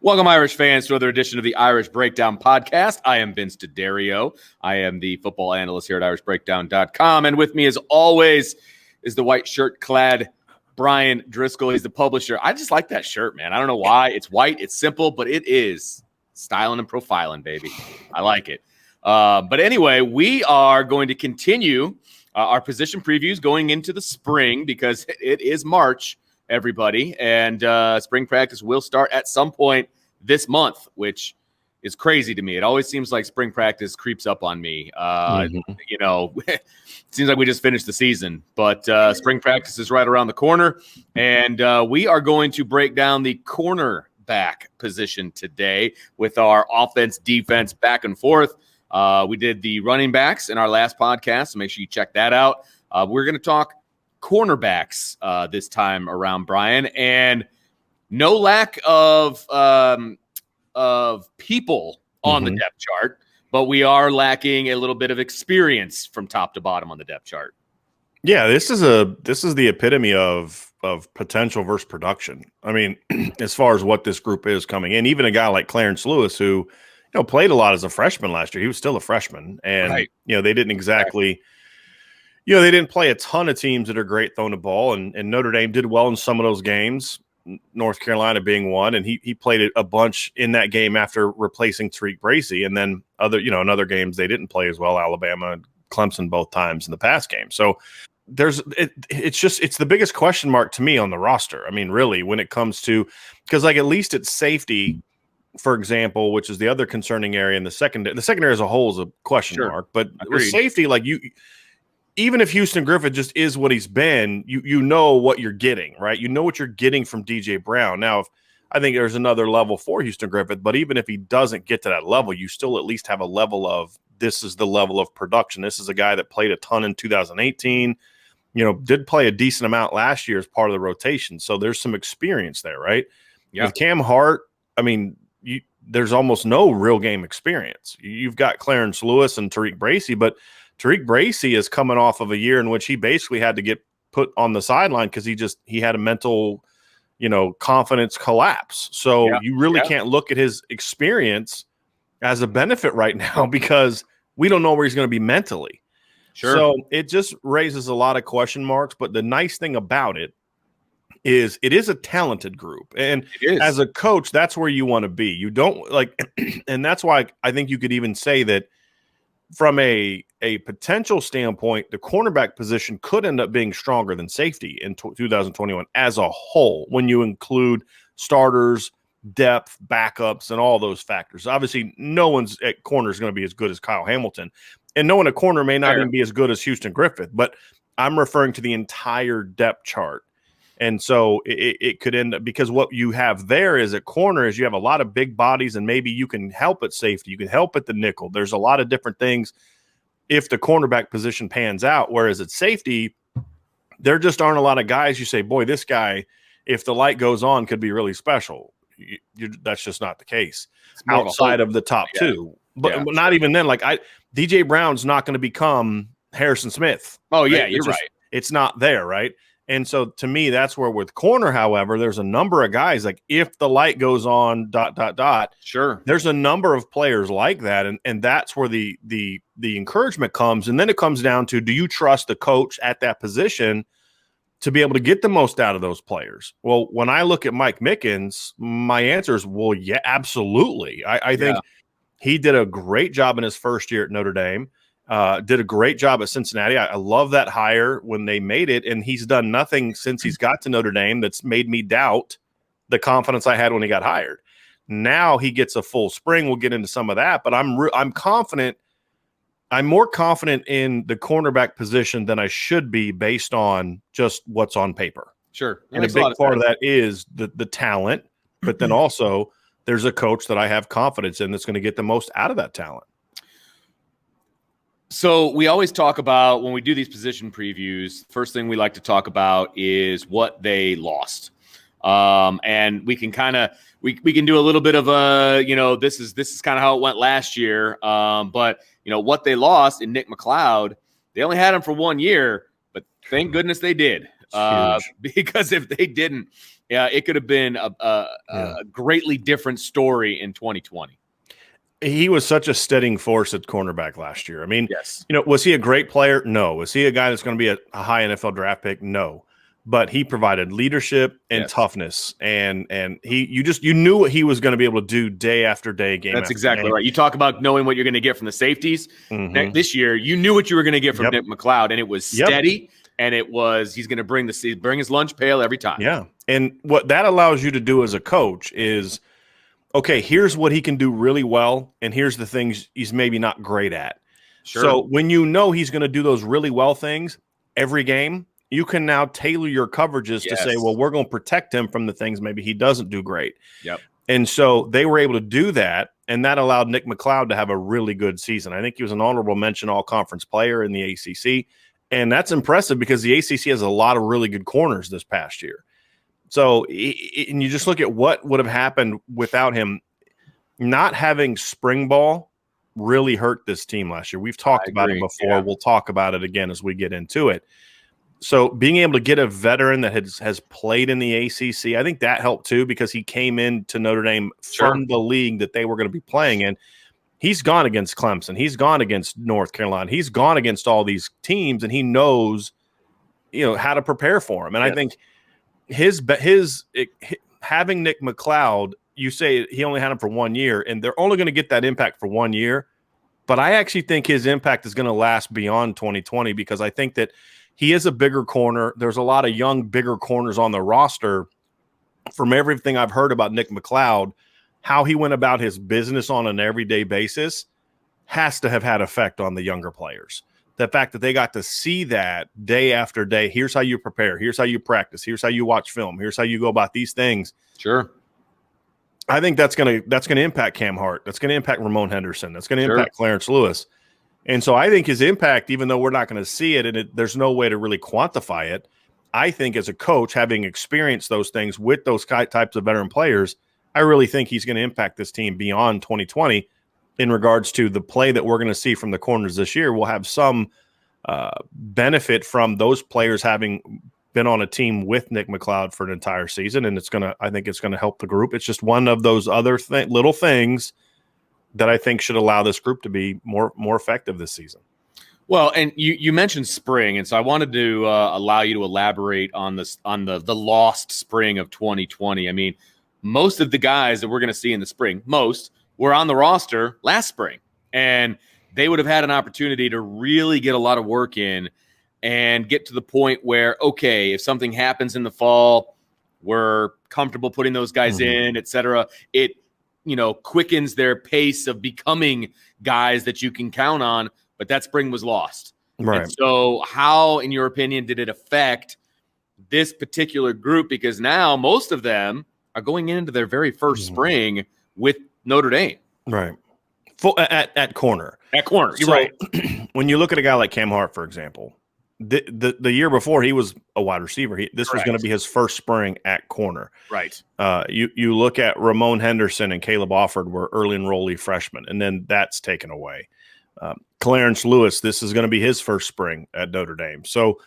Welcome, Irish fans, to another edition of the Irish Breakdown podcast. I am Vince D'Addario. I am the football analyst here at irishbreakdown.com. And with me, as always, is the white shirt-clad Brian Driscoll. He's the publisher. I just like that shirt, man. I don't know why. It's white. It's simple, but it is styling and profiling, baby. I like it. But anyway, we are going to continue our position previews going into the spring because it is March, everybody. And spring practice will start at some point this month, which is crazy to me. It always seems like spring practice creeps up on me. You know, it seems like we just finished the season, but spring practice is right around the corner. And we are going to break down the cornerback position today with our offense, defense, back and forth. We did the running backs in our last podcast, so make sure you check that out. We're going to talk cornerbacks this time around, Brian, and no lack of people on the depth chart, but we are lacking a little bit of experience from top to bottom on the depth chart. Yeah, this is the epitome of potential versus production. I mean, as far as what this group is coming in, even a guy like Clarence Lewis, who played a lot as a freshman last year, he was still a freshman, and they didn't exactly. They didn't play a ton of teams that are great throwing the ball, and Notre Dame did well in some of those games, North Carolina being one, and he played a bunch in that game after replacing Tariq Bracey, and then in other games they didn't play as well, Alabama and Clemson both times in the past game. So it's the biggest question mark to me on the roster. I mean, really, when it comes to, because like at least it's safety, for example, which is the other concerning area in the secondary as a whole is a question mark, but with safety, like even if Houston Griffith just is what he's been, you know what you're getting, right? You know what you're getting from DJ Brown. Now, I think there's another level for Houston Griffith, but even if he doesn't get to that level, you still at least have a level of, this is the level of production. This is a guy that played a ton in 2018, did play a decent amount last year as part of the rotation. So there's some experience there, right? Yeah. With Cam Hart, I mean, there's almost no real game experience. You've got Clarence Lewis and Tariq Bracey, but Tariq Bracey is coming off of a year in which he basically had to get put on the sideline because he had a mental, confidence collapse. So you really can't look at his experience as a benefit right now because we don't know where he's going to be mentally. Sure. So it just raises a lot of question marks. But the nice thing about it is a talented group. And as a coach, that's where you want to be. You don't and that's why I think you could even say that from a potential standpoint, the cornerback position could end up being stronger than safety in 2021 as a whole, when you include starters, depth, backups, and all those factors. Obviously, no one's at corner is going to be as good as Kyle Hamilton, and no one at corner may not even be as good as Houston Griffith, but I'm referring to the entire depth chart. And so it could end up, because what you have there is at corner is you have a lot of big bodies, and maybe you can help at safety. You can help at the nickel. There's a lot of different things if the cornerback position pans out, whereas at safety, there just aren't a lot of guys you say, boy, this guy, if the light goes on, could be really special. That's just not the case outside of the top two. But not even then. DJ Brown's not going to become Harrison Smith. Oh, yeah, you're right. It's not there, right? And so to me, that's where with corner, however, there's a number of guys, like if the light goes on, ... Sure. There's a number of players like that. And that's where the encouragement comes. And then it comes down to, do you trust the coach at that position to be able to get the most out of those players? Well, when I look at Mike Mickens, my answer is, well, yeah, absolutely. I think he did a great job in his first year at Notre Dame. Did a great job at Cincinnati. I love that hire when they made it, and he's done nothing since he's got to Notre Dame that's made me doubt the confidence I had when he got hired. Now he gets a full spring. We'll get into some of that, but I'm confident. I'm more confident in the cornerback position than I should be based on just what's on paper. Sure, and a big part of that is the talent, but then also there's a coach that I have confidence in that's going to get the most out of that talent. So we always talk about, when we do these position previews, first thing we like to talk about is what they lost. And we can kind of we can do a little bit of a, this is kind of how it went last year. But what they lost in Mccloud, they only had him for 1 year, but thank goodness they did. Huge. Because if they didn't, it could have been a greatly different story in 2020. He was such a steadying force at cornerback last year. I mean, yes. Was he a great player? No. Was he a guy that's going to be a high NFL draft pick? No. But he provided leadership and toughness, and you knew what he was going to be able to do day after day, game. That's after exactly game. right. You talk about knowing what you're going to get from the safeties. This year, you knew what you were going to get from Nick Mccloud, and it was steady, and he's going to bring his lunch pail every time. Yeah, and what that allows you to do as a coach is, okay, here's what he can do really well, and here's the things he's maybe not great at. Sure. So when you know he's going to do those really well things every game, you can now tailor your coverages to say, well, we're going to protect him from the things maybe he doesn't do great. Yep. And so they were able to do that, and that allowed Nick Mccloud to have a really good season. I think he was an honorable mention all-conference player in the ACC, and that's impressive because the ACC has a lot of really good corners this past year. So, and you just look at what would have happened without him. Not having spring ball really hurt this team last year. We've talked about it before. Yeah. We'll talk about it again as we get into it. So being able to get a veteran that has played in the ACC, I think that helped too, because he came into Notre Dame from the league that they were going to be playing in. He's gone against Clemson. He's gone against North Carolina. He's gone against all these teams, and he knows, how to prepare for them. And I think having Nick Mccloud, you say he only had him for 1 year, and they're only going to get that impact for 1 year. But I actually think his impact is going to last beyond 2020, because I think that he is a bigger corner. There's a lot of young, bigger corners on the roster. From everything I've heard about Nick Mccloud, how he went about his business on an everyday basis has to have had effect on the younger players. The fact that they got to see that day after day, here's how you prepare, here's how you practice, here's how you watch film, here's how you go about these things. Sure. I think that's gonna impact Cam Hart. That's gonna impact Ramon Henderson. That's gonna impact Clarence Lewis. And so I think his impact, even though we're not going to see it, and there's no way to really quantify it, I think as a coach, having experienced those things with those types of veteran players, I really think he's going to impact this team beyond 2020 in regards to the play that we're going to see from the corners this year. We'll have some benefit from those players having been on a team with Nick Mccloud for an entire season, and I think it's going to help the group. It's just one of those other little things that I think should allow this group to be more effective this season. Well, and you mentioned spring, and so I wanted to allow you to elaborate on this, on the lost spring of 2020. I mean, most of the guys that we're going to see in the spring, were on the roster last spring, and they would have had an opportunity to really get a lot of work in and get to the point where, okay, if something happens in the fall, we're comfortable putting those guys in, et cetera. It quickens their pace of becoming guys that you can count on, but that spring was lost. Right. And so how, in your opinion, did it affect this particular group? Because now most of them are going into their very first spring with Notre Dame. Right. At corner. At corner, you're right. When you look at a guy like Cam Hart, for example, the year before he was a wide receiver. This was going to be his first spring at corner. Right. You look at Ramon Henderson and Caleb Offord were early enrollee freshmen, and then that's taken away. Clarence Lewis, this is going to be his first spring at Notre Dame. So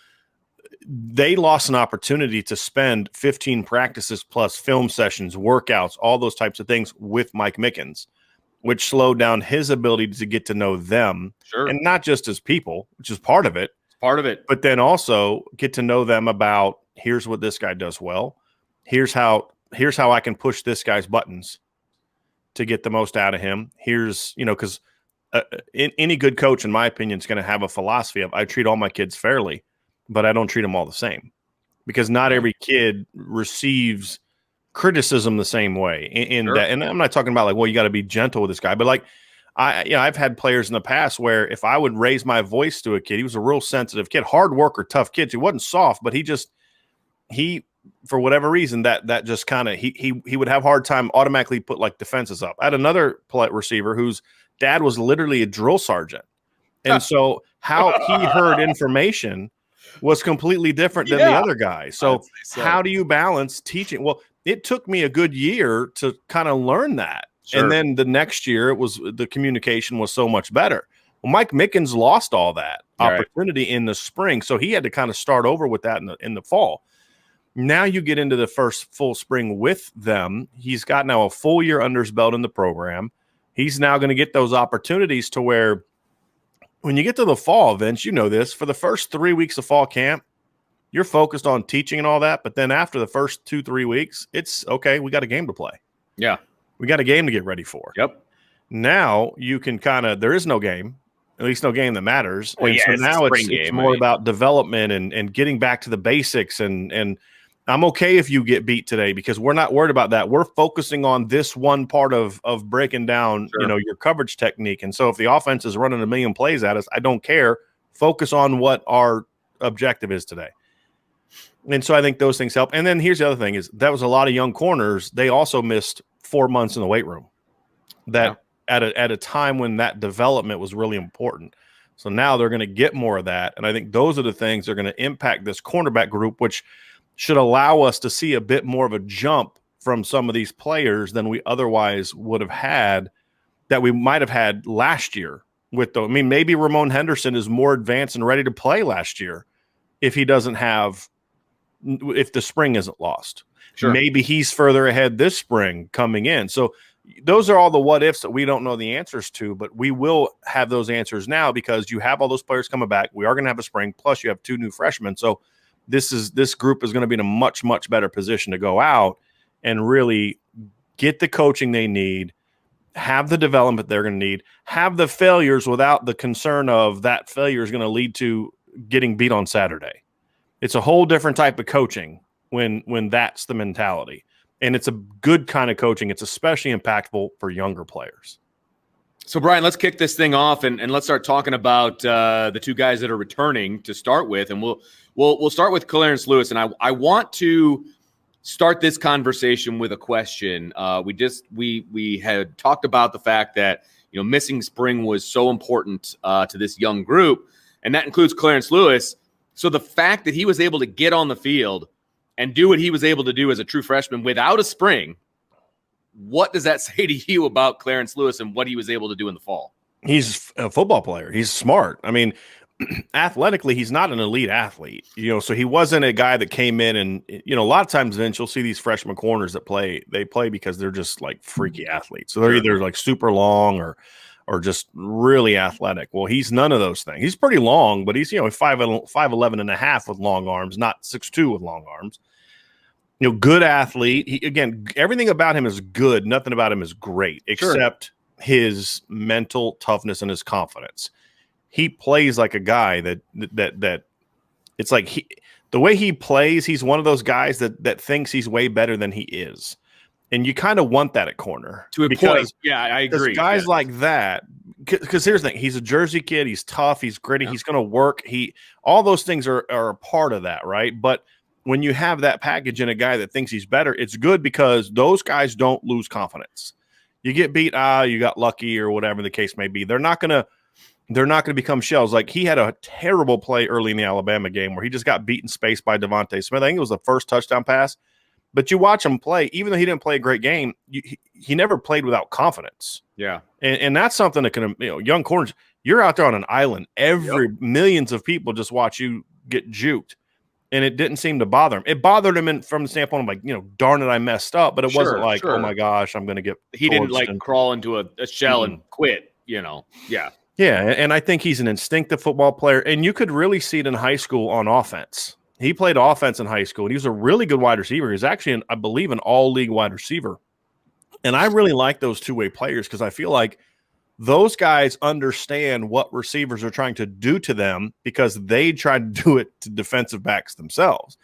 they lost an opportunity to spend 15 practices plus film sessions, workouts, all those types of things with Mike Mickens, which slowed down his ability to get to know them. Sure. And not just as people, which is part of it. Part of it. But then also get to know them about, here's what this guy does well. Here's how I can push this guy's buttons to get the most out of him. Here's, because any good coach, in my opinion, is going to have a philosophy of, I treat all my kids fairly, but I don't treat them all the same, because not every kid receives criticism the same way. And I'm not talking about you got to be gentle with this guy, but I've had players in the past where if I would raise my voice to a kid, he was a real sensitive kid, hard worker, tough kid. He wasn't soft, but he for whatever reason that just kind of he would have a hard time automatically put defenses up. I had another receiver whose dad was literally a drill sergeant, and so how he heard information was completely different than the other guy. So how do you balance teaching? Well, it took me a good year to kind of learn that. Sure. And then the next year, the communication was so much better. Well, Mike Mickens lost all that Right. opportunity in the spring, so he had to kind of start over with that in the fall. Now you get into the first full spring with them. He's got now a full year under his belt in the program. He's now going to get those opportunities to where when you get to the fall, Vince, you know this, for the first 3 weeks of fall camp, you're focused on teaching and all that. But then after the first 2-3 weeks, it's okay, we got a game to play. Yeah. We got a game to get ready for. Yep. Now you can there is no game, at least no game that matters. Well, and yeah, so it's now it's more about development and getting back to the basics. And I'm okay if you get beat today because we're not worried about that. We're focusing on this one part of breaking down, your coverage technique. And so if the offense is running a million plays at us, I don't care. Focus on what our objective is today. And so I think those things help. And then here's the other thing is that was a lot of young corners. They also missed 4 months in the weight room at a time when that development was really important. So now they're going to get more of that. And I think those are the things that are going to impact this cornerback group, which should allow us to see a bit more of a jump from some of these players than we otherwise would have had that we might have had last year maybe Ramon Henderson is more advanced and ready to play last year if the spring isn't lost. Sure. Maybe he's further ahead this spring coming in. So those are all the what ifs that we don't know the answers to, but we will have those answers now because you have all those players coming back. We are going to have a spring, plus you have 2 new freshmen. So this group is going to be in a much, much better position to go out and really get the coaching they need, have the development they're going to need, have the failures without the concern of that failure is going to lead to getting beat on Saturday. It's a whole different type of coaching when that's the mentality. And it's a good kind of coaching. It's especially impactful for younger players. So, Brian, let's kick this thing off and let's start talking about the 2 guys that are returning to start with. And we'll start with Clarence Lewis. And I want to start this conversation with a question. We had talked about the fact that missing spring was so important to this young group, and that includes Clarence Lewis. So the fact that he was able to get on the field and do what he was able to do as a true freshman without a spring, what does that say to you about Clarence Lewis and what he was able to do in the fall? He's a football player. He's smart. I mean, athletically, he's not an elite athlete, so he wasn't a guy that came in and, a lot of times, Vince, you'll see these freshman corners that play because they're just like freaky athletes. So they're either like super long or just really athletic. Well, he's none of those things. He's pretty long, but he's, 5'11" and a half with long arms, not 6'2" with long arms. Good athlete. Everything about him is good. Nothing about him is great, except his mental toughness and his confidence. He plays like a guy that it's like the way he plays, he's one of those guys that thinks he's way better than he is. And you kind of want that at corner. To a point. Yeah, I agree. Guys like that, because here's the thing. He's a Jersey kid. He's tough. He's gritty. Yeah. He's going to work. All those things are a part of that, right? But when you have that package in a guy that thinks he's better, it's good because those guys don't lose confidence. You get beat, you got lucky or whatever the case may be. They're not going to become shells. Like he had a terrible play early in the Alabama game where he just got beat in space by Devontae Smith. I think it was the first touchdown pass. But you watch him play, even though he didn't play a great game, he never played without confidence. Yeah. And that's something that can, young corners, you're out there on an island. Millions of people just watch you get juked. And it didn't seem to bother him. It bothered him from the standpoint of like, darn it, I messed up. But it wasn't like, oh my gosh, I'm going to get. He didn't crawl into a shell and quit, Yeah. Yeah. And I think he's an instinctive football player. And you could really see it in high school on offense. He played offense in high school, and he was a really good wide receiver. He was actually, I believe, an all-league wide receiver. And I really like those two-way players because I feel like those guys understand what receivers are trying to do to them because they try to do it to defensive backs themselves.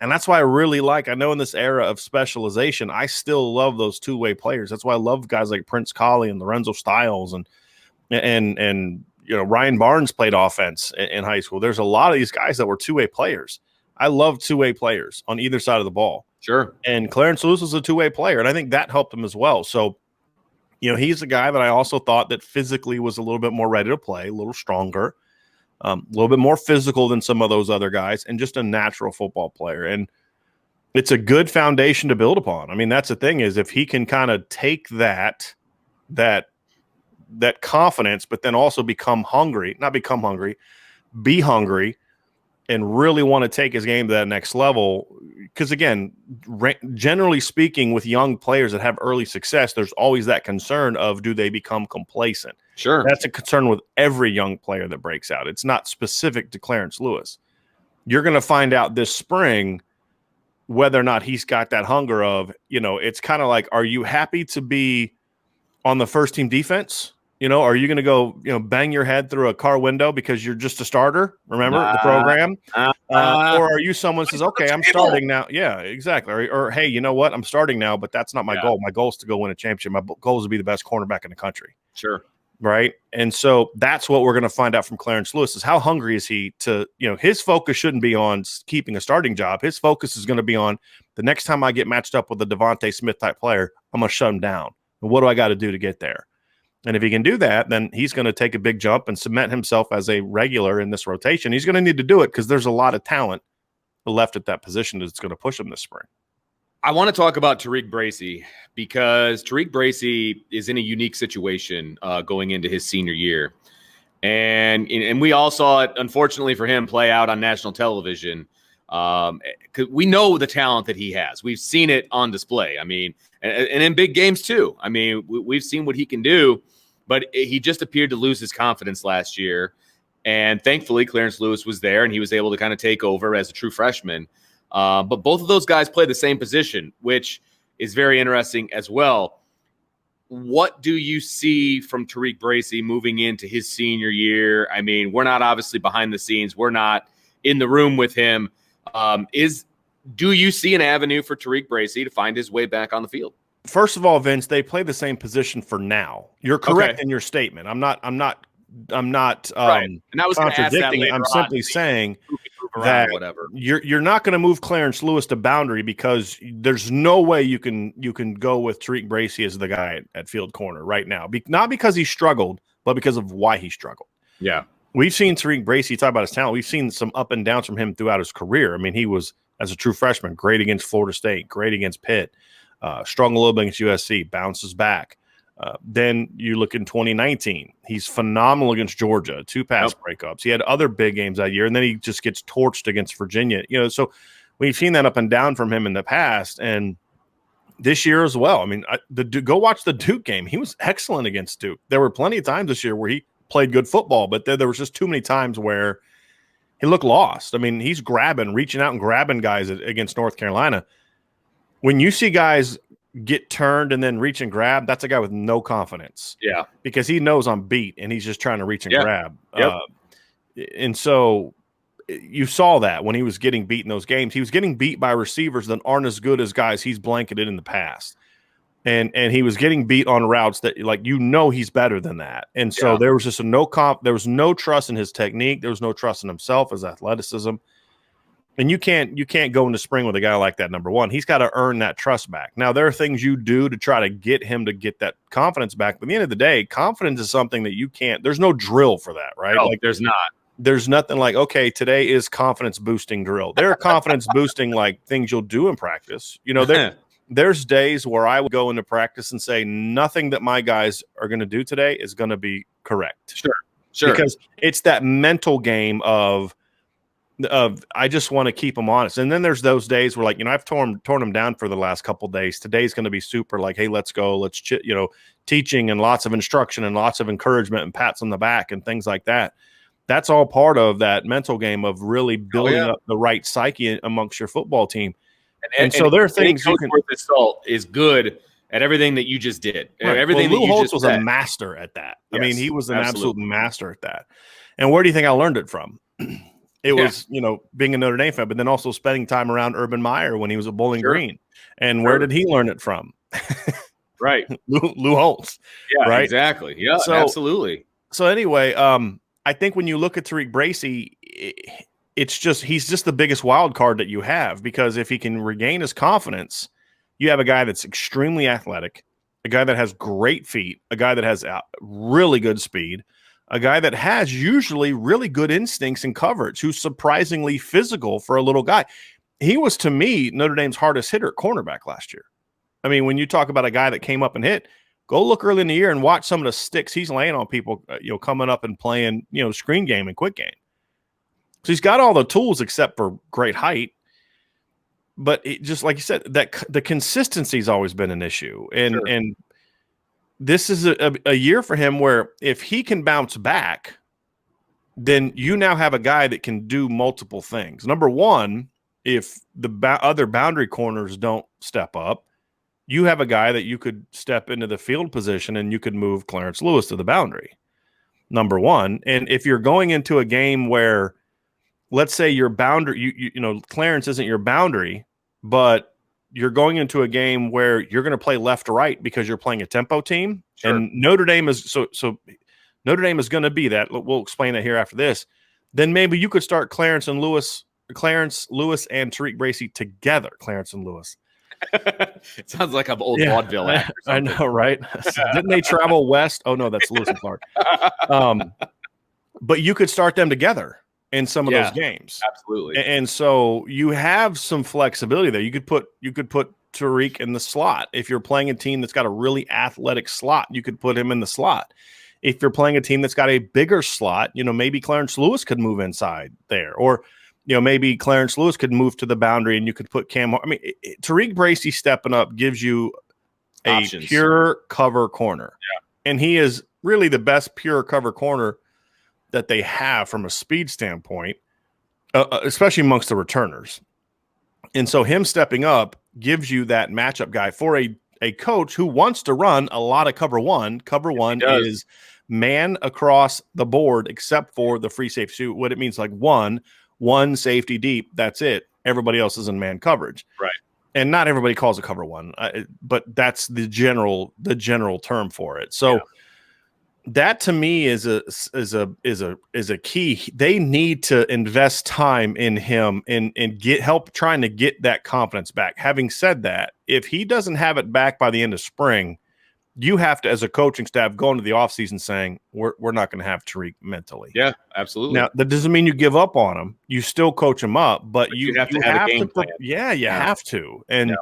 And that's why I really like, I know in this era of specialization, I still love those two-way players. That's why I love guys like Prince Colley and Lorenzo Styles and Ryan Barnes played offense in high school. There's a lot of these guys that were two-way players. I love two-way players on either side of the ball. Sure. And Clarence Lewis was a two-way player, and I think that helped him as well. So, he's a guy that I also thought that physically was a little bit more ready to play, a little stronger, a little bit more physical than some of those other guys, and just a natural football player. And it's a good foundation to build upon. I mean, that's the thing is if he can kind of take that that confidence, but then also be hungry, and really want to take his game to that next level. Because again, generally speaking, with young players that have early success, there's always that concern of, do they become complacent? Sure. That's a concern with every young player that breaks out. It's not specific to Clarence Lewis. You're going to find out this spring whether or not he's got that hunger of, it's kind of like, are you happy to be on the first team defense? Are you going to go, bang your head through a car window because you're just a starter? Remember the program? Or are you someone who says, okay, I'm starting now. Yeah, exactly. Or hey, you know what? I'm starting now, but that's not my goal. My goal is to go win a championship. My goal is to be the best cornerback in the country. Sure. Right. And so that's what we're going to find out from Clarence Lewis, is how hungry is he to, his focus shouldn't be on keeping a starting job. His focus is going to be on, the next time I get matched up with a Devontae Smith type player, I'm going to shut him down. And what do I got to do to get there? And if he can do that, then he's going to take a big jump and cement himself as a regular in this rotation. He's going to need to do it because there's a lot of talent left at that position that's going to push him this spring. I want to talk about Tariq Bracey, because Tariq Bracey is in a unique situation going into his senior year. And we all saw it, unfortunately for him, play out on national television. 'Cause we know the talent that he has. We've seen it on display. I mean, and in big games too. I mean, we've seen what he can do, but he just appeared to lose his confidence last year. And thankfully, Clarence Lewis was there, and he was able to kind of take over as a true freshman. But both of those guys play the same position, which is very interesting as well. What do you see from Tariq Bracey moving into his senior year? I mean, we're not obviously behind the scenes. We're not in the room with him. Do you see an avenue for Tariq Bracey to find his way back on the field? First of all, Vince, they play the same position for now. You're correct in your statement. I'm not right. And I was contradicting. I'm simply saying that whatever. You're not going to move Clarence Lewis to boundary, because there's no way you can go with Tariq Bracey as the guy at field corner right now. Not because he struggled, but because of why he struggled. Yeah. We've seen Tariq Bracey, talk about his talent. We've seen some up and downs from him throughout his career. I mean, he was, as a true freshman, great against Florida State, great against Pitt, struggled a little bit against USC, bounces back. Then you look in 2019, he's phenomenal against Georgia, 2 pass breakups. He had other big games that year, and then he just gets torched against Virginia. So we've seen that up and down from him in the past, and this year as well. I mean, go watch the Duke game. He was excellent against Duke. There were plenty of times this year where he played good football, but there was just too many times where he looked lost. I mean, he's reaching out and grabbing guys against North Carolina. When you see guys get turned and then reach and grab, that's a guy with no confidence. Yeah. Because he knows I'm beat and he's just trying to reach and grab. Yep. And so you saw that when he was getting beat in those games. He was getting beat by receivers that aren't as good as guys he's blanketed in the past. And he was getting beat on routes that, he's better than that. And so there was just there was no trust in his technique. There was no trust in himself, his athleticism. And you can't go into spring with a guy like that, number one. He's got to earn that trust back. Now, there are things you do to try to get him to get that confidence back. But at the end of the day, confidence is something that you can't – there's no drill for that, right? No, there's not. There's nothing like, okay, today is confidence boosting drill. There are confidence boosting things you'll do in practice. There's days where I would go into practice and say nothing that my guys are going to do today is going to be correct. Sure. Because it's that mental game of I just want to keep them honest. And then there's those days where I've torn them down for the last couple of days. Today's going to be super hey, let's go. Let's teaching and lots of instruction and lots of encouragement and pats on the back and things like that. That's all part of that mental game of really building up the right psyche amongst your football team. And so there are things you can. Worth his salt is good at everything that you just did. Right. Everything Lou that you Holtz just was said. a master at that. Yes, I mean, he was an absolute master at that. And where do you think I learned it from? It was, being a Notre Dame fan, but then also spending time around Urban Meyer when he was at Bowling Green. And where did he learn it from? Right. Lou Holtz. Yeah, right? Exactly. Yeah, absolutely. So anyway, I think when you look at Tariq Bracey, he's just the biggest wild card that you have, because if he can regain his confidence, you have a guy that's extremely athletic, a guy that has great feet, a guy that has really good speed, a guy that has usually really good instincts and coverage, who's surprisingly physical for a little guy. He was, to me, Notre Dame's hardest hitter at cornerback last year. I mean, when you talk about a guy that came up and hit, Go look early in the year and watch some of the sticks he's laying on people, coming up and playing, screen game and quick game. So he's got all the tools except for great height. But just like you said, that the consistency has always been an issue. And this is a year for him where if he can bounce back, then you now have a guy that can do multiple things. Number one, if the other boundary corners don't step up, you have a guy that you could step into the field position and you could move Clarence Lewis to the boundary. Number one. And if you're going into a game where, let's say your boundary, Clarence isn't your boundary, but you're going into a game where you're going to play left to right because you're playing a tempo team. Sure. And Notre Dame is so Notre Dame is going to be that. We'll explain that here after this. Then maybe you could start Clarence Lewis and Tariq Bracey together. Clarence and Lewis. It sounds like I'm old vaudeville actor. I know, right? Didn't they travel west? Oh no, that's Lewis and Clark. But you could start them together in some of those games. Absolutely. And so you have some flexibility there. You could put Tariq in the slot. If you're playing a team that's got a really athletic slot, you could put him in the slot. If you're playing a team that's got a bigger slot, maybe Clarence Lewis could move inside there, or maybe Clarence Lewis could move to the boundary and you could put Cam. I mean, Tariq Bracey stepping up gives you options. Pure cover corner. Yeah. And he is really the best pure cover corner that they have from a speed standpoint, especially amongst the returners. And so him stepping up gives you that matchup guy for a coach who wants to run a lot of cover one. Cover one is man across the board, except for the free safety. What it means, like one safety deep. That's it. Everybody else is in man coverage. Right. And not everybody calls it cover one, but that's the general term for it. So that to me is a key. They need to invest time in him and get help trying to get that confidence back. Having said that, if he doesn't have it back by the end of spring, you have to, as a coaching staff, go into the offseason saying we're not going to have Tariq mentally. Yeah, absolutely. Now that doesn't mean you give up on him. You still coach him up, but you have to have a game plan. Yeah, you have to, and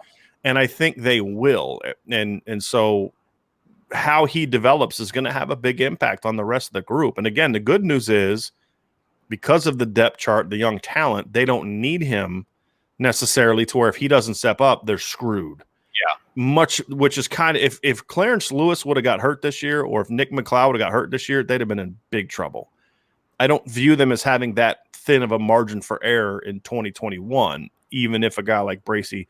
I think they will, and so how he develops is going to have a big impact on the rest of the group. And again, the good news is because of the depth chart, the young talent, they don't need him necessarily to where if he doesn't step up, they're screwed. Yeah. Which is kind of, if Clarence Lewis would have got hurt this year, or if Mccloud would have got hurt this year, they'd have been in big trouble. I don't view them as having that thin of a margin for error in 2021, even if a guy like Bracey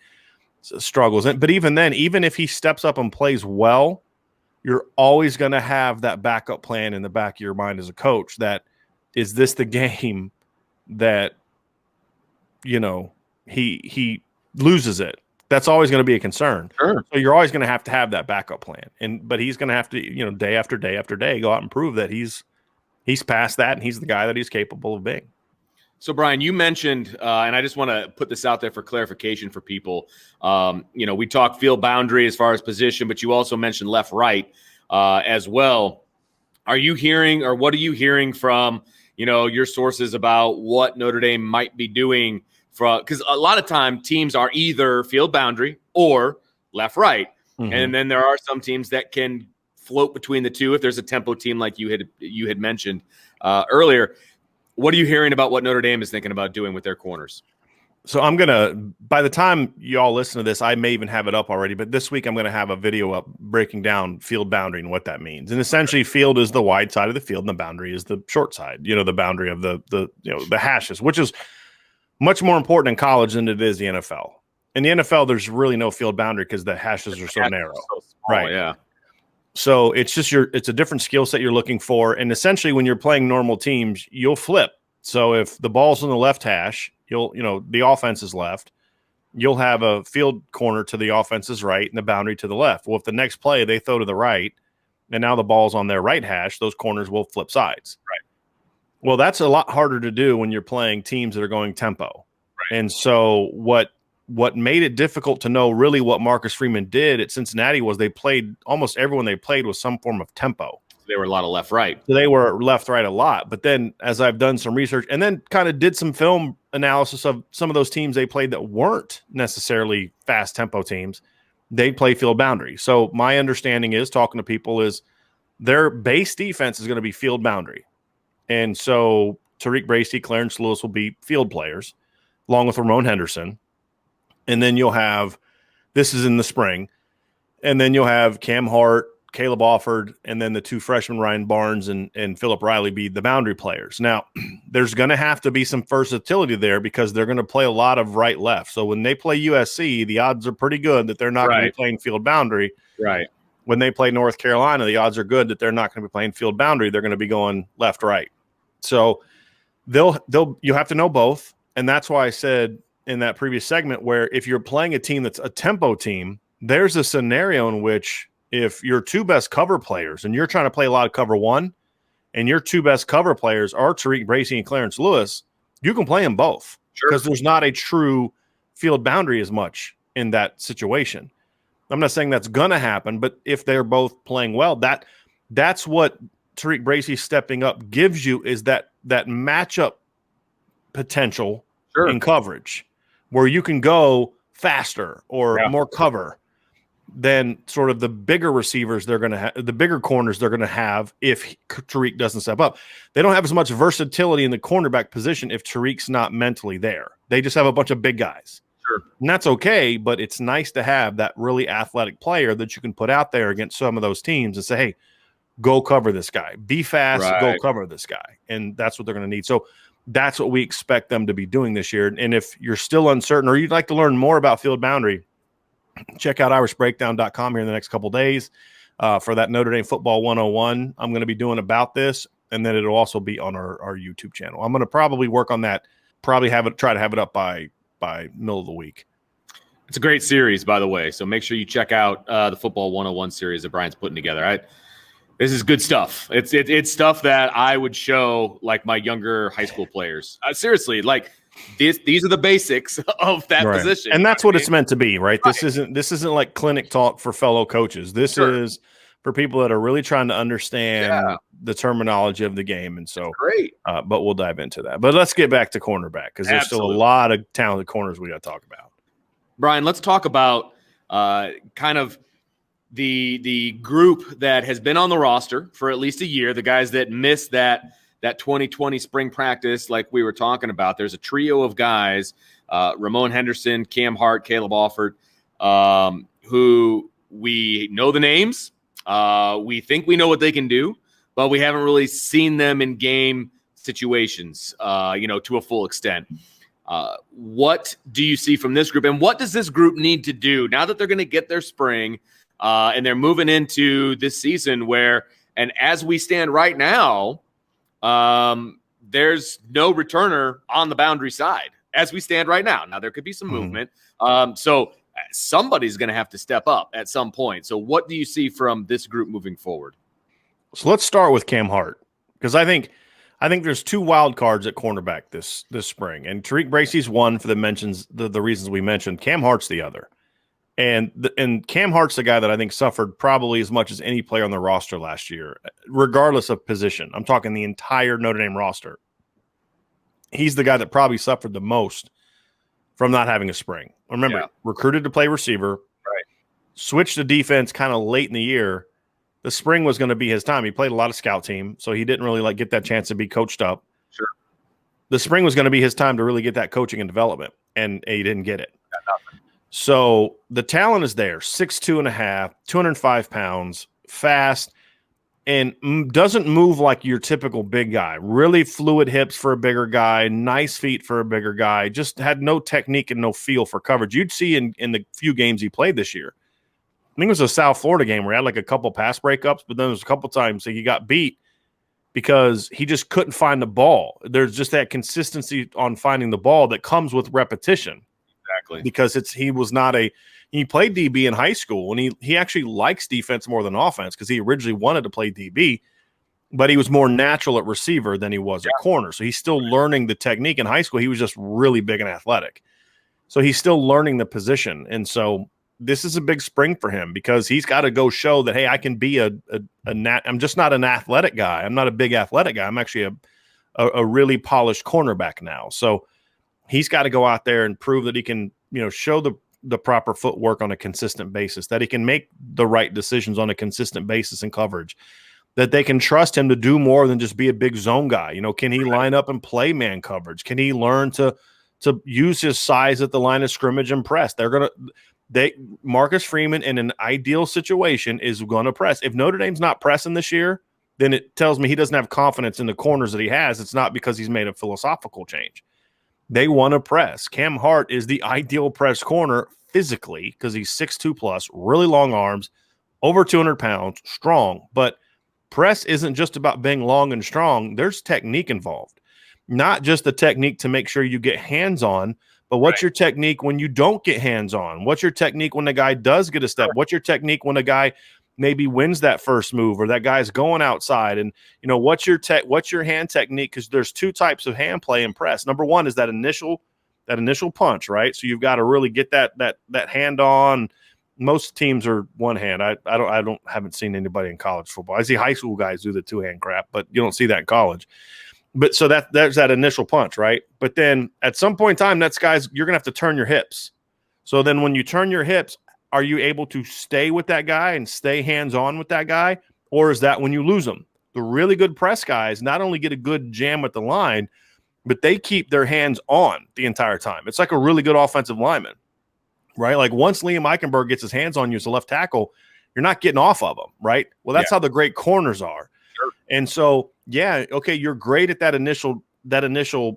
struggles. But even then, even if he steps up and plays well, you're always going to have that backup plan in the back of your mind as a coach. That is this the game that, he loses it. That's always going to be a concern. Sure. So you're always going to have that backup plan. But he's going to have to, day after day after day, go out and prove that he's past that and he's the guy that he's capable of being. So, Brian, you mentioned, and I just want to put this out there for clarification for people. We talk field boundary as far as position, but you also mentioned left-right as well. Are you hearing, or what are you hearing from, your sources about what Notre Dame might be doing? Because a lot of time teams are either field boundary or left-right, and then there are some teams that can float between the two if there's a tempo team like you had mentioned earlier. What are you hearing about what Notre Dame is thinking about doing with their corners? So by the time you all listen to this, I may even have it up already, but this week I'm going to have a video up breaking down field boundary and what that means. And essentially field is the wide side of the field and the boundary is the short side, the boundary of the hashes, which is much more important in college than it is the NFL. In the NFL, there's really no field boundary because the hashes are so narrow. So small, right. Yeah. So it's just it's a different skill set you're looking for. And essentially when you're playing normal teams, you'll flip. So if the ball's on the left hash, the offense is left, you'll have a field corner to the offense's right and the boundary to the left. Well, if the next play they throw to the right and now the ball's on their right hash, those corners will flip sides. Right. Well, that's a lot harder to do when you're playing teams that are going tempo. Right. And so what made it difficult to know really what Marcus Freeman did at Cincinnati was they played almost everyone they played was some form of tempo. They were a lot of left-right. So they were left-right a lot. But then as I've done some research and then kind of did some film analysis of some of those teams they played that weren't necessarily fast tempo teams, they play field boundary. So my understanding is, talking to people, is their base defense is going to be field boundary. And so Tariq Bracey, Clarence Lewis will be field players, along with Ramon Henderson. And then you'll have, this is in the spring, and then you'll have Cam Hart, Caleb Offord, and then the two freshmen, Ryan Barnes and Phillip Reilly, be the boundary players. Now, there's going to have to be some versatility there because they're going to play a lot of right-left. So when they play USC, the odds are pretty good that they're not going to be playing field boundary. Right. When they play North Carolina, the odds are good that they're not going to be playing field boundary. They're going to be going left-right. So you have to know both, and that's why I said in that previous segment where if you're playing a team that's a tempo team, there's a scenario in which if your two best cover players and you're trying to play a lot of cover one and your two best cover players are Tariq Bracey and Clarence Lewis, you can play them both because there's not a true field boundary as much in that situation. I'm not saying that's going to happen, but if they're both playing well, that's what Tariq Bracey stepping up gives you, is that matchup potential in coverage where you can go faster or more cover than sort of the bigger receivers they're going to have, the bigger corners they're going to have if Tariq doesn't step up. They don't have as much versatility in the cornerback position if Tariq's not mentally there. They just have a bunch of big guys. Sure. And that's okay, but it's nice to have that really athletic player that you can put out there against some of those teams and say, hey, go cover this guy. Be fast, go cover this guy. And that's what they're going to need. So that's what we expect them to be doing this year. And if you're still uncertain or you'd like to learn more about field boundary, check out irishbreakdown.com here in the next couple of days for that Notre Dame Football 101 I'm going to be doing about this. And then it'll also be on our YouTube channel. I'm going to probably work on that, try to have it up by middle of the week. It's a great series, by the way. So make sure you check out the Football 101 series that Brian's putting together. This is good stuff. It's stuff that I would show like my younger high school players. Seriously, like these are the basics of that position, and that's what it's meant to be, right? This isn't like clinic talk for fellow coaches. This is for people that are really trying to understand the terminology of the game, and so great. But we'll dive into that. But let's get back to cornerback because there's still a lot of talented corners we got to talk about. Brian, let's talk about kind of the group that has been on the roster for at least a year, the guys that missed that 2020 spring practice like we were talking about. There's a trio of guys, Ramon Henderson, Cam Hart, Caleb Offord, who we know the names. We think we know what they can do, but we haven't really seen them in game situations, to a full extent. What do you see from this group, and what does this group need to do now that they're going to get their spring and they're moving into this season where, and as we stand right now, there's no returner on the boundary side as we stand right now. Now there could be some movement. So somebody's going to have to step up at some point. So what do you see from this group moving forward? So let's start with Cam Hart, because I think there's two wild cards at cornerback this spring, and Tariq Bracey's one for the reasons we mentioned. Cam Hart's the other. And Cam Hart's the guy that I think suffered probably as much as any player on the roster last year, regardless of position. I'm talking the entire Notre Dame roster. He's the guy that probably suffered the most from not having a spring. Remember, recruited to play receiver, switched to defense kind of late in the year. The spring was going to be his time. He played a lot of scout team, so he didn't really get that chance to be coached up. Sure. The spring was going to be his time to really get that coaching and development, and he didn't get it. So the talent is there, 6'2.5", 205 pounds, fast, and doesn't move like your typical big guy. Really fluid hips for a bigger guy, nice feet for a bigger guy, just had no technique and no feel for coverage. You'd see in the few games he played this year. I think it was a South Florida game where he had a couple pass breakups, but then there was a couple times that he got beat because he just couldn't find the ball. There's just that consistency on finding the ball that comes with repetition. Exactly. Because he played DB in high school, and he actually likes defense more than offense because he originally wanted to play DB, but he was more natural at receiver than he was at corner. So he's still learning the technique. In high school, he was just really big and athletic. So he's still learning the position. And so this is a big spring for him because he's got to go show that, hey, I can be I'm just not an athletic guy. I'm not a big athletic guy. I'm actually a really polished cornerback now. So he's got to go out there and prove that he can, show the the proper footwork on a consistent basis, that he can make the right decisions on a consistent basis in coverage, that they can trust him to do more than just be a big zone guy. Can he line up and play man coverage? Can he learn to use his size at the line of scrimmage and press? Marcus Freeman in an ideal situation is going to press. If Notre Dame's not pressing this year, then it tells me he doesn't have confidence in the corners that he has. It's not because he's made a philosophical change. They want to press. Cam Hart is the ideal press corner physically because he's 6'2 plus, really long arms, over 200 pounds, strong. But press isn't just about being long and strong. There's technique involved, not just the technique to make sure you get hands on, but what's your technique when you don't get hands on? What's your technique when the guy does get a step? What's your technique when a guy maybe wins that first move or that guy's going outside? And, what's your hand technique? Because there's two types of hand play and press. Number one is that initial punch, right? So you've got to really get that hand on. Most teams are one hand. I haven't seen anybody in college football. I see high school guys do the two hand crap, but you don't see that in college. But so there's that initial punch, right? But then at some point in time, you're gonna have to turn your hips. So then when you turn your hips, are you able to stay with that guy and stay hands on with that guy, or is that when you lose them? The really good press guys not only get a good jam at the line, but they keep their hands on the entire time. It's like a really good offensive lineman. Right? Like once Liam Eichenberg gets his hands on you as a left tackle, you're not getting off of him, right? Well, that's how the great corners are. Sure. And so, okay, you're great at that initial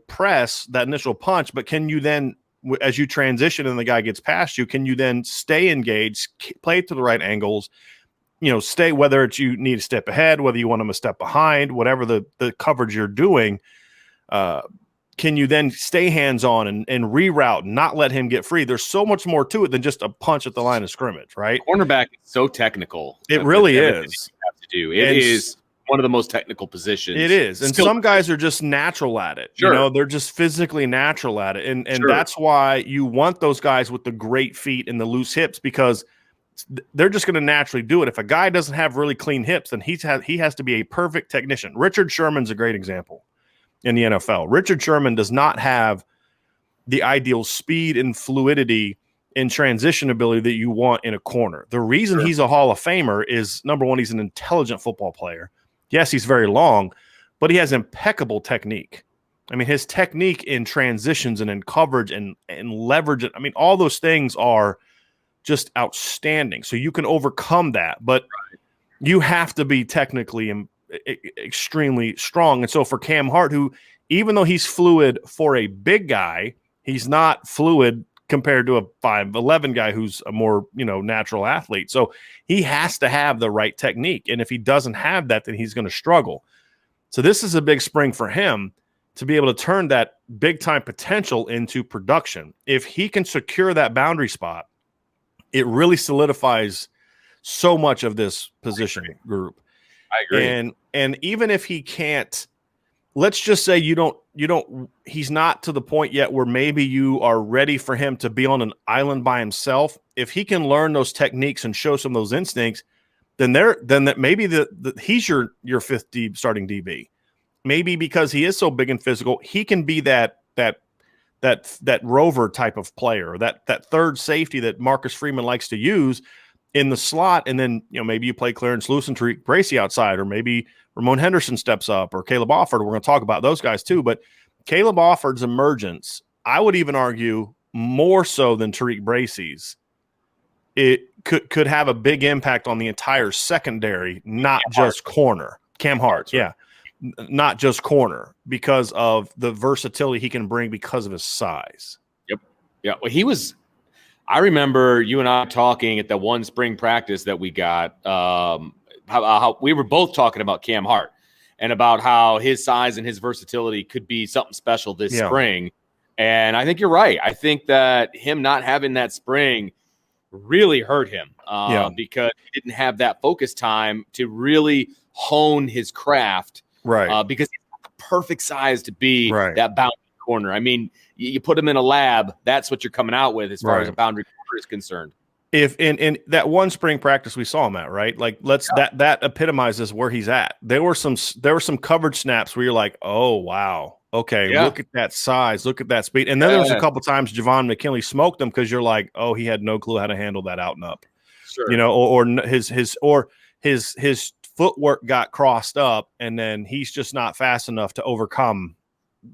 press, that initial punch, but can you then, as you transition and the guy gets past you, can you then stay engaged, play to the right angles, stay, whether it's you need a step ahead, whether you want him a step behind, whatever the coverage you're doing, can you then stay hands-on and reroute and not let him get free? There's so much more to it than just a punch at the line of scrimmage, right? Cornerback is so technical. It really is. You have to do. It is one of the most technical positions. It is. And some guys are just natural at it. Sure. They're just physically natural at it. And that's why you want those guys with the great feet and the loose hips, because they're just going to naturally do it. If a guy doesn't have really clean hips, then he has to be a perfect technician. Richard Sherman's a great example in the NFL. Richard Sherman does not have the ideal speed and fluidity and transition ability that you want in a corner. The reason he's a Hall of Famer is, number one, he's an intelligent football player. Yes, he's very long, but he has impeccable technique. I mean, his technique in transitions and in coverage and leverage, all those things are just outstanding. So you can overcome that, but you have to be technically extremely strong. And so for Cam Hart, who, even though he's fluid for a big guy, he's not fluid compared to a 5'11" guy who's a more, natural athlete. So he has to have the right technique. And if he doesn't have that, then he's going to struggle. So this is a big spring for him to be able to turn that big time potential into production. If he can secure that boundary spot, it really solidifies so much of this position group. I agree. And even if he can't, let's just say he's not to the point yet where maybe you are ready for him to be on an island by himself. If he can learn those techniques and show some of those instincts, then maybe he's your fifth starting DB. Maybe because he is so big and physical, he can be that rover type of player, that third safety that Marcus Freeman likes to use in the slot. And then, maybe you play Clarence Lewis and Tariq Bracey outside, or maybe Ramon Henderson steps up, or Caleb Offord. We're going to talk about those guys too. But Caleb Offord's emergence, I would even argue more so than Tariq Bracey's, it could have a big impact on the entire secondary, not just corner. Cam Hart, yeah. Not just corner, because of the versatility he can bring because of his size. Yep. Yeah. Well, I remember you and I talking at the one spring practice that we got, how we were both talking about Cam Hart and about how his size and his versatility could be something special this spring. And I think you're right. I think that him not having that spring really hurt him because he didn't have that focus time to really hone his craft. Right. Because he's the perfect size to be that boundary corner. I mean, you put him in a lab, that's what you're coming out with as far as a boundary corner is concerned. If in that one spring practice we saw him at, right? Like that epitomizes where he's at. There were some coverage snaps where you're like, oh wow, okay, look at that size, look at that speed. And then there was a couple times Javon McKinley smoked him because you're like, oh, he had no clue how to handle that out and up. Sure. You know, or his footwork got crossed up, and then he's just not fast enough to overcome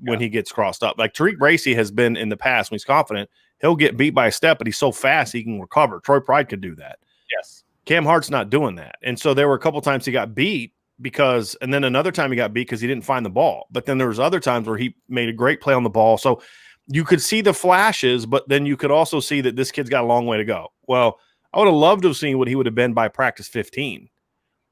when he gets crossed up. Like Tariq Bracey has been in the past when he's confident. He'll get beat by a step, but he's so fast he can recover. Troy Pride could do that. Yes. Cam Hart's not doing that. And so there were a couple times he got beat and then another time he got beat because he didn't find the ball. But then there was other times where he made a great play on the ball. So you could see the flashes, but then you could also see that this kid's got a long way to go. Well, I would have loved to have seen what he would have been by practice 15,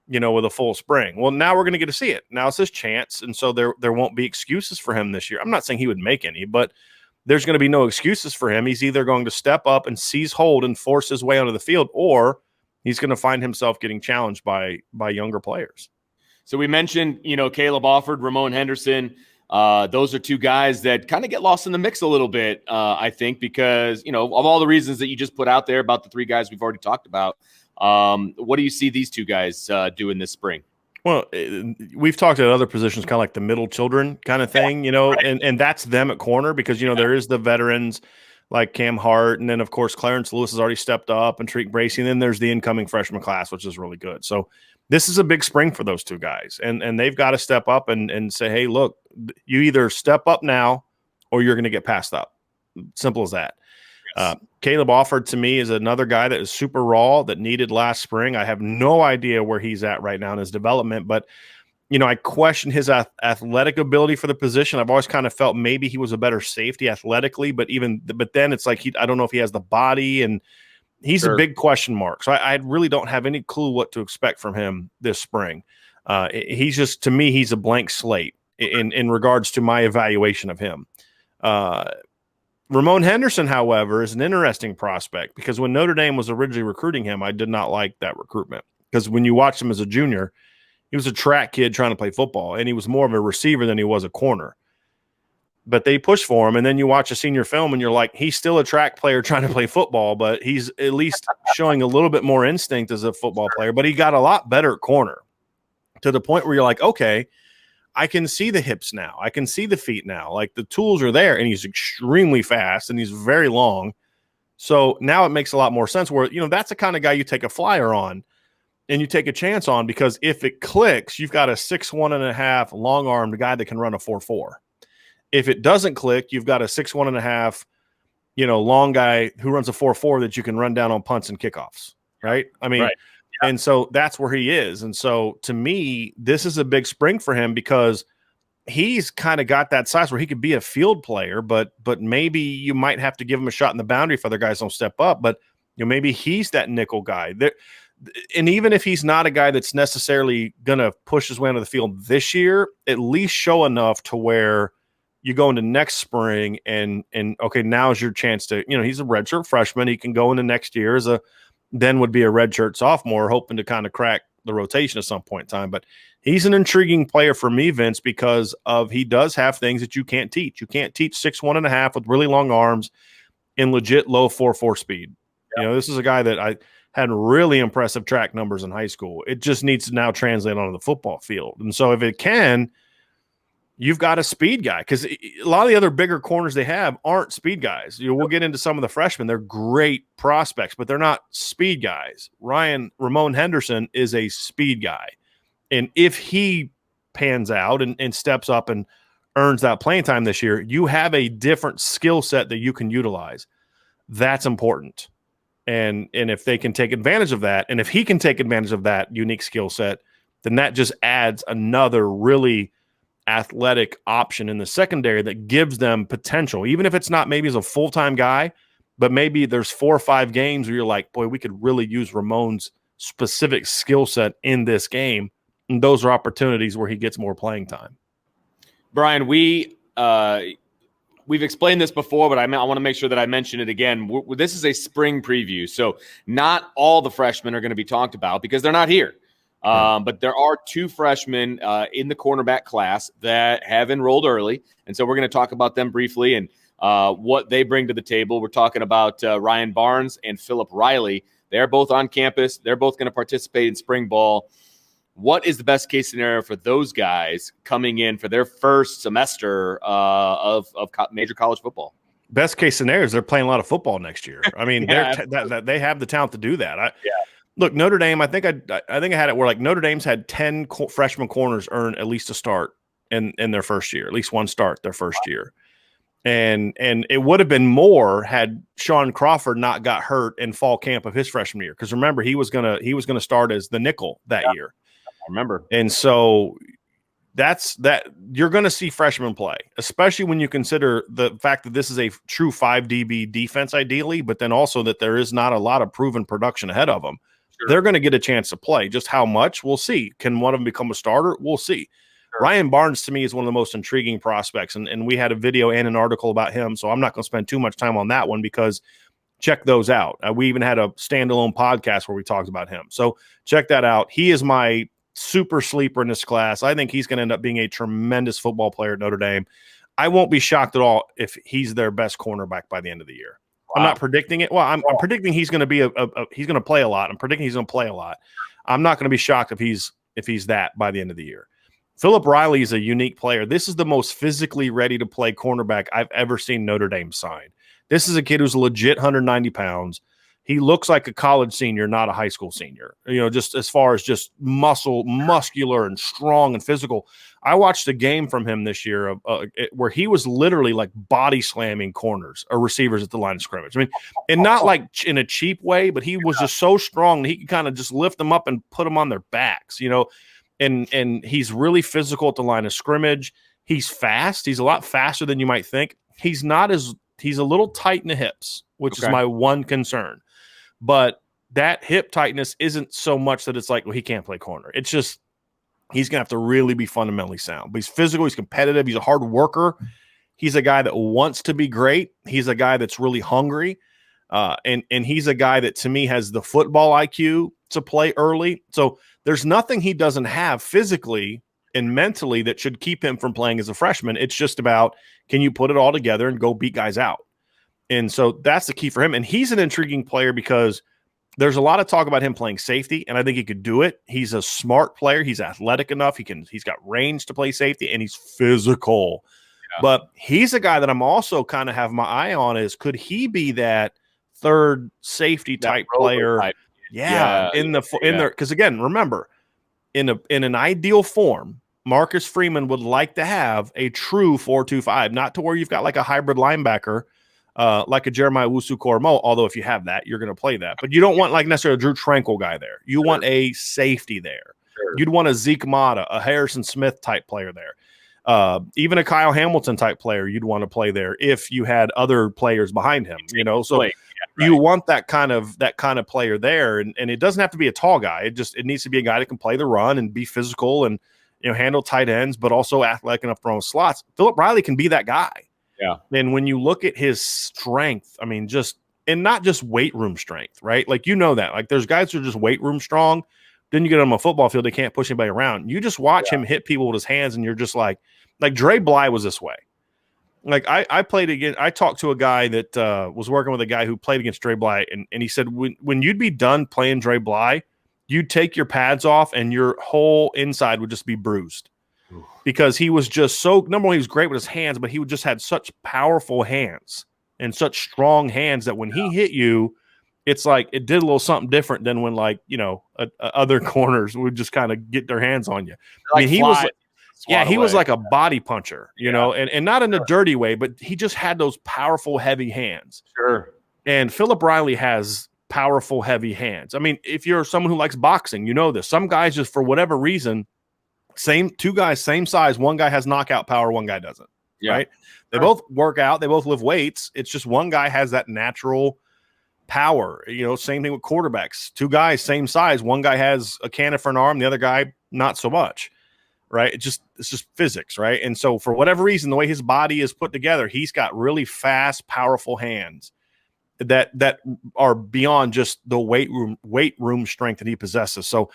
you know, with a full spring. Well, now we're going to get to see it. Now it's his chance. And so there won't be excuses for him this year. I'm not saying he would make any, but there's going to be no excuses for him. He's either going to step up and seize hold and force his way onto the field, or he's going to find himself getting challenged by younger players. So we mentioned, you know, Caleb Offord, Ramon Henderson. Those are two guys that kind of get lost in the mix a little bit, I think, because, you know, of all the reasons that you just put out there about the three guys we've already talked about. What do you see these two guys doing this spring? Well, we've talked at other positions, kind of like the middle children kind of thing, you know, right. and that's them at corner because, you know, there is the veterans like Cam Hart. And then, of course, Clarence Lewis has already stepped up and Tariq Bracey. And then there's the incoming freshman class, which is really good. So this is a big spring for those two guys. And they've got to step up and say, hey, look, you either step up now or you're going to get passed up. Simple as that. Yes. Caleb Offord, to me, is another guy that is super raw that needed last spring. I have no idea where he's at right now in his development, but, you know, I question his athletic ability for the position. I've always kind of felt maybe he was a better safety athletically, but then it's like I don't know if he has the body, and he's a big question mark. So I really don't have any clue what to expect from him this spring. He's just, to me, he's a blank slate in regards to my evaluation of him. Ramon Henderson, however, is an interesting prospect because when Notre Dame was originally recruiting him, I did not like that recruitment because when you watched him as a junior, he was a track kid trying to play football, and he was more of a receiver than he was a corner. But they pushed for him, and then you watch a senior film, and you're like, he's still a track player trying to play football, but he's at least showing a little bit more instinct as a football player. But he got a lot better at corner to the point where you're like, okay, I can see the hips now. I can see the feet now. Like the tools are there, and he's extremely fast, and he's very long. So now it makes a lot more sense where, you know, that's the kind of guy you take a flyer on and you take a chance on because if it clicks, you've got a 6'1.5" long-armed guy that can run a 4.4. If it doesn't click, you've got a 6'1.5", you know, long guy who runs a 4.4 that you can run down on punts and kickoffs, right? I mean, right. Yeah. And so that's where he is. And so to me, this is a big spring for him because he's kind of got that size where he could be a field player, but maybe you might have to give him a shot in the boundary if other guys don't step up. But, you know, maybe he's that nickel guy. And even if he's not a guy that's necessarily going to push his way onto the field this year, at least show enough to where you go into next spring and okay, now's your chance to, you know, he's a redshirt freshman. He can go into next year then would be a redshirt sophomore hoping to kind of crack the rotation at some point in time. But he's an intriguing player for me, Vince, because he does have things that you can't teach. You can't teach 6'1.5" with really long arms and legit low 4.4 speed. Yeah. You know, this is a guy that I had really impressive track numbers in high school. It just needs to now translate onto the football field. And so if it can, you've got a speed guy because a lot of the other bigger corners they have aren't speed guys. You know, we'll get into some of the freshmen. They're great prospects, but they're not speed guys. Ramon Henderson is a speed guy. And if he pans out and steps up and earns that playing time this year, you have a different skill set that you can utilize. That's important. And if they can take advantage of that, and if he can take advantage of that unique skill set, then that just adds another really athletic option in the secondary that gives them potential, even if it's not maybe as a full-time guy, but maybe there's 4 or 5 games where you're like, boy, we could really use Ramon's specific skill set in this game. And those are opportunities where he gets more playing time. Brian, we've explained this before, but I want to make sure that I mention it again. This is a spring preview, so not all the freshmen are going to be talked about because they're not here. But there are 2 freshmen in the cornerback class that have enrolled early. And so we're going to talk about them briefly and what they bring to the table. We're talking about Ryan Barnes and Phillip Reilly. They're both on campus. They're both going to participate in spring ball. What is the best case scenario for those guys coming in for their first semester of major college football? Best case scenario is they're playing a lot of football next year. I mean, they have the talent to do that. Look, Notre Dame. I think I had it where like Notre Dame's had 10 freshman corners earn at least a start in their first year, at least one start their first year, and it would have been more had Sean Crawford not got hurt in fall camp of his freshman year. Because remember, he was gonna start as the nickel that year. I remember, and so. That's that you're going to see freshmen play, especially when you consider the fact that this is a true 5 DB defense, ideally, but then also that there is not a lot of proven production ahead of them. Sure. They're going to get a chance to play. Just how much, we'll see. Can one of them become a starter? We'll see. Sure. Ryan Barnes, to me, is one of the most intriguing prospects, and we had a video and an article about him, so I'm not going to spend too much time on that one because check those out. We even had a standalone podcast where we talked about him. So check that out. He is my super sleeper in this class. I think he's going to end up being a tremendous football player at Notre Dame. I won't be shocked at all if he's their best cornerback by the end of the year. Wow. I'm not predicting it. Well, I'm predicting he's going to be he's going to play a lot. I'm predicting he's going to play a lot. I'm not going to be shocked if he's that by the end of the year. Phillip Reilly is a unique player. This is the most physically ready to play cornerback I've ever seen Notre Dame sign. This is a kid who's legit 190 pounds. He looks like a college senior, not a high school senior, just as far as just muscular and strong and physical. I watched a game from him this year where he was literally like body slamming corners or receivers at the line of scrimmage. I mean, and not like in a cheap way, but he was just so strong that he could kind of just lift them up and put them on their backs, and he's really physical at the line of scrimmage. He's fast. He's a lot faster than you might think. He's a little tight in the hips, which is my one concern. But that hip tightness isn't so much that it's like, well, he can't play corner. It's just he's going to have to really be fundamentally sound. But he's physical. He's competitive. He's a hard worker. He's a guy that wants to be great. He's a guy that's really hungry. And he's a guy that, to me, has the football IQ to play early. So there's nothing he doesn't have physically and mentally that should keep him from playing as a freshman. It's just about, can you put it all together and go beat guys out? And so that's the key for him. And he's an intriguing player because there's a lot of talk about him playing safety, and I think he could do it. He's a smart player. He's athletic enough. He's got range to play safety, and he's physical. Yeah. But he's a guy that I'm also kind of have my eye on is, could he be that third safety type player? Type. Yeah. In there. Because again, remember, in an ideal form, Marcus Freeman would like to have a true 4-2-5, not to where you've got like a hybrid linebacker. Like a Jeremiah Owusu-Koramoah, although if you have that, you're going to play that. But you don't want like necessarily a Drew Tranquil guy there. You want a safety there. Sure. You'd want a Zeke Mata, a Harrison Smith type player there. Even a Kyle Hamilton type player you'd want to play there if you had other players behind him. So you want that kind of player there, and it doesn't have to be a tall guy. It needs to be a guy that can play the run and be physical and handle tight ends, but also athletic enough to throw slots. Phillip Reilly can be that guy. Yeah. And when you look at his strength, I mean, not just weight room strength, right? Like, that. Like, there's guys who are just weight room strong. Then you get on a football field, they can't push anybody around. You just watch him hit people with his hands, and you're just like Dre Bly was this way. Like, I talked to a guy that was working with a guy who played against Dre Bly, and he said when you'd be done playing Dre Bly, you'd take your pads off, and your whole inside would just be bruised. Because he was just so, number one, he was great with his hands, but he just had such powerful hands and such strong hands that when he hit you, it's like it did a little something different than when other corners would just kind of get their hands on you. I mean, he was like a body puncher, and not in a dirty way, but he just had those powerful, heavy hands. Sure. And Phillip Reilly has powerful, heavy hands. I mean, if you're someone who likes boxing, this. Some guys just, for whatever reason, two guys, same size. One guy has knockout power, one guy doesn't. Yeah. Right? They both work out. They both lift weights. It's just one guy has that natural power. Same thing with quarterbacks. Two guys, same size. One guy has a cannon for an arm. The other guy, not so much. Right? It's just physics. Right? And so for whatever reason, the way his body is put together, he's got really fast, powerful hands that are beyond just the weight room strength that he possesses. So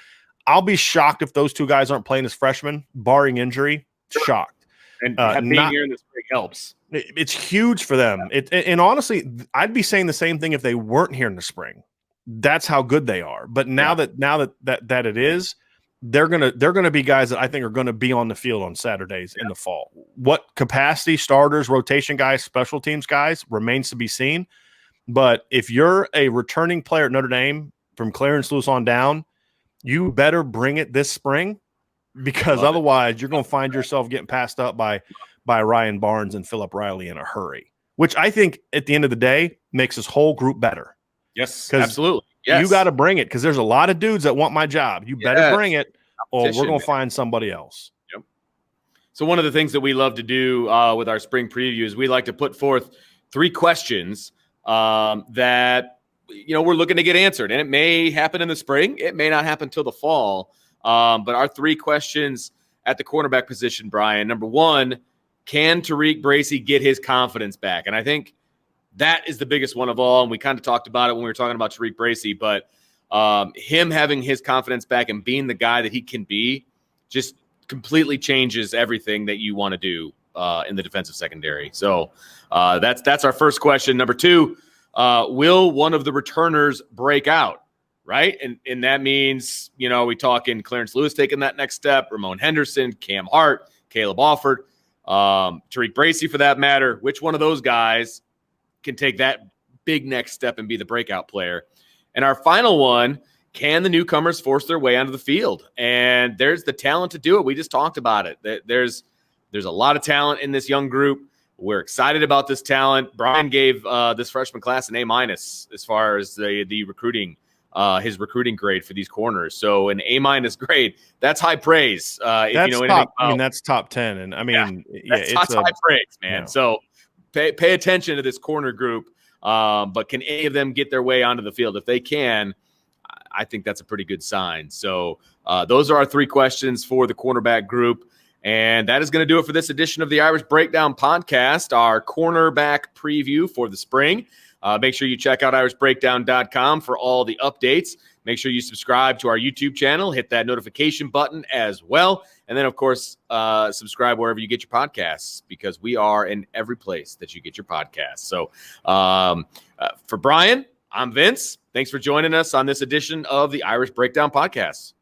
I'll be shocked if those two guys aren't playing as freshmen, barring injury. Sure. Shocked. And being here in the spring helps. It's huge for them. And honestly, I'd be saying the same thing if they weren't here in the spring. that's how good they are. But now that it is, they're gonna be guys that I think are gonna be on the field on Saturdays in the fall. What capacity, starters, rotation guys, special teams guys remains to be seen. But if you're a returning player at Notre Dame from Clarence Lewis on down, you better bring it this spring, because otherwise you're going to find yourself getting passed up by Ryan Barnes and Phillip Reilly in a hurry, which I think at the end of the day makes this whole group better. Yes, absolutely. Yes. You got to bring it, because there's a lot of dudes that want my job. You better bring it, or we're going to find somebody else. Yep. So one of the things that we love to do with our spring previews, we like to put forth 3 questions that we're looking to get answered, and it may happen in the spring. It may not happen till the fall. But our 3 questions at the cornerback position, Brian. Number 1, can Tariq Bracey get his confidence back? And I think that is the biggest one of all. And we kind of talked about it when we were talking about Tariq Bracey, but him having his confidence back and being the guy that he can be just completely changes everything that you want to do in the defensive secondary. So that's our first question. Number 2, will one of the returners break out? Right. And that means, we talking Clarence Lewis taking that next step, Ramon Henderson, Cam Hart, Caleb Alford, Tariq Bracey for that matter. Which one of those guys can take that big next step and be the breakout player? And our final one, can the newcomers force their way onto the field? And there's the talent to do it. We just talked about it. There's a lot of talent in this young group. We're excited about this talent. Brian gave this freshman class an A- as far as the recruiting. His recruiting grade for these corners. So an A- grade, that's high praise. If you know anything about, that's top 10. And I mean, that's high praise, man. So pay attention to this corner group. But can any of them get their way onto the field? If they can, I think that's a pretty good sign. So those are our 3 questions for the cornerback group. And that is going to do it for this edition of the Irish Breakdown podcast, our cornerback preview for the spring. Make sure you check out irishbreakdown.com for all the updates. Make sure you subscribe to our YouTube channel. Hit that notification button as well. And then, of course, subscribe wherever you get your podcasts, because we are in every place that you get your podcasts. So for Brian, I'm Vince. Thanks for joining us on this edition of the Irish Breakdown podcast.